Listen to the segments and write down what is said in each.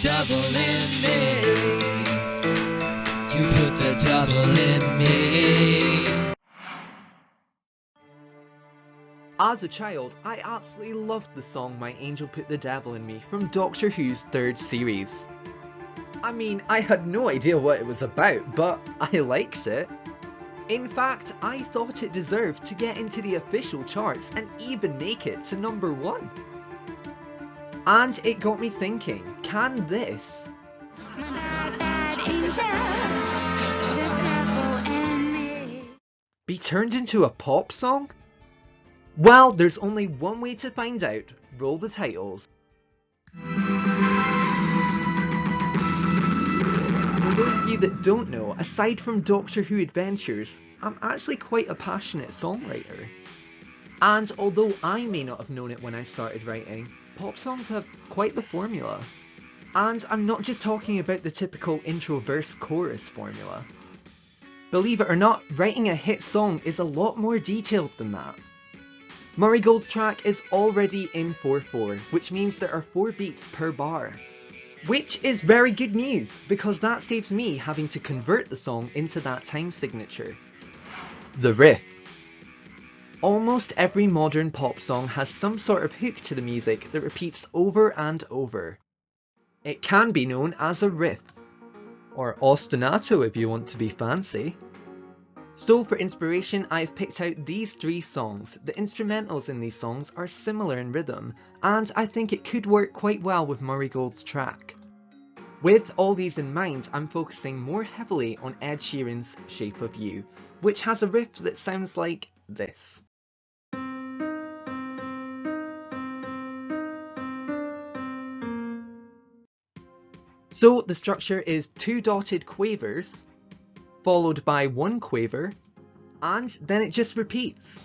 devil in me. You put the devil in me. As a child, I absolutely loved the song My Angel Put the Devil in Me from Doctor Who's third series. I mean, I had no idea what it was about, but I liked it. In fact, I thought it deserved to get into the official charts and even make it to number 1. And it got me thinking, can this be turned into a pop song? Well, there's only one way to find out. Roll the titles. For those of you that don't know, aside from Doctor Who adventures, I'm actually quite a passionate songwriter. And although I may not have known it when I started writing, pop songs have quite the formula. And I'm not just talking about the typical intro verse chorus formula. Believe it or not, writing a hit song is a lot more detailed than that. Murray Gold's track is already in 4/4, which means there are 4 beats per bar. Which is very good news, because that saves me having to convert the song into that time signature. The riff. Almost every modern pop song has some sort of hook to the music that repeats over and over. It can be known as a riff, or ostinato if you want to be fancy. So for inspiration, I've picked out these 3 songs. The instrumentals in these songs are similar in rhythm, and I think it could work quite well with Murray Gold's track. With all these in mind, I'm focusing more heavily on Ed Sheeran's Shape of You, which has a riff that sounds like this. So the structure is 2 dotted quavers, followed by 1 quaver, and then it just repeats.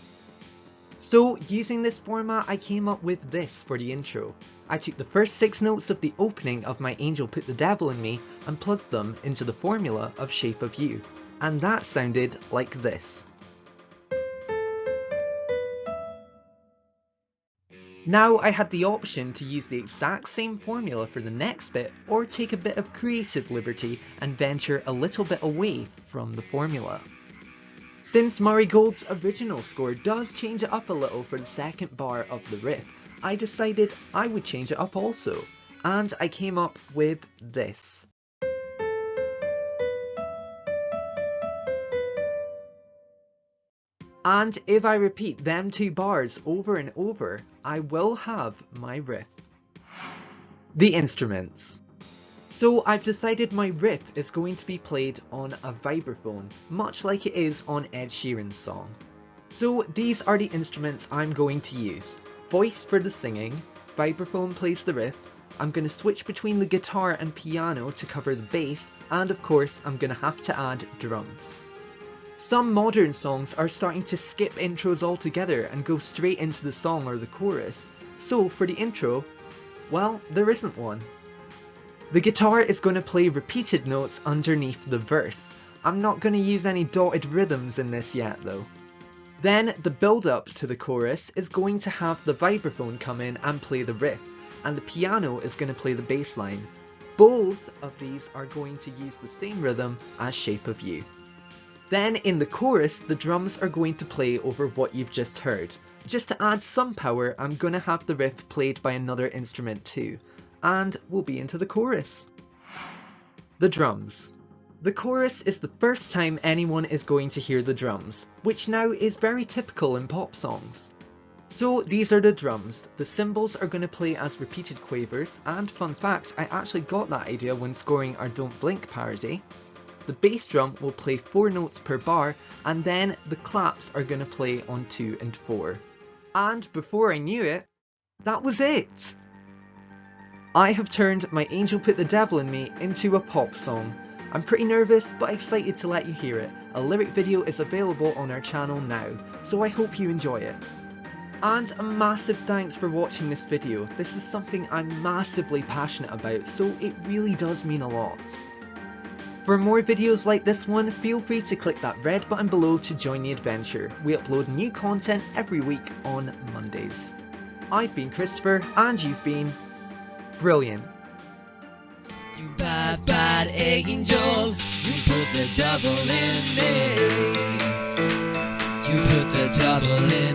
So using this format, I came up with this for the intro. I took the first 6 notes of the opening of My Angel Put the Devil in Me and plugged them into the formula of Shape of You, and that sounded like this. Now I had the option to use the exact same formula for the next bit, or take a bit of creative liberty and venture a little bit away from the formula. Since Murray Gold's original score does change it up a little for the second bar of the riff, I decided I would change it up also, and I came up with this. And if I repeat them 2 bars over and over, I will have my riff. The instruments. So I've decided my riff is going to be played on a vibraphone, much like it is on Ed Sheeran's song. So these are the instruments I'm going to use. Voice for the singing, vibraphone plays the riff, I'm going to switch between the guitar and piano to cover the bass, and of course I'm going to have to add drums. Some modern songs are starting to skip intros altogether and go straight into the song or the chorus, so for the intro, well, there isn't one. The guitar is going to play repeated notes underneath the verse. I'm not going to use any dotted rhythms in this yet though. Then the build up to the chorus is going to have the vibraphone come in and play the riff, and the piano is going to play the bass line. Both of these are going to use the same rhythm as Shape of You. Then in the chorus, the drums are going to play over what you've just heard. Just to add some power, I'm going to have the riff played by another instrument too, and we'll be into the chorus. The drums. The chorus is the first time anyone is going to hear the drums, which now is very typical in pop songs. So these are the drums. The cymbals are going to play as repeated quavers, and fun fact, I actually got that idea when scoring our Don't Blink parody. The bass drum will play 4 notes per bar, and then the claps are going to play on 2 and 4. And before I knew it, that was it! I have turned My Angel Put the Devil in Me into a pop song. I'm pretty nervous but excited to let you hear it. A lyric video is available on our channel now, so I hope you enjoy it. And a massive thanks for watching this video. This is something I'm massively passionate about, so it really does mean a lot. For more videos like this one, feel free to click that red button below to join the adventure. We upload new content every week on Mondays. I've been Christopher, and you've been brilliant. You bad, bad angel, you put the devil in me. You put the devil in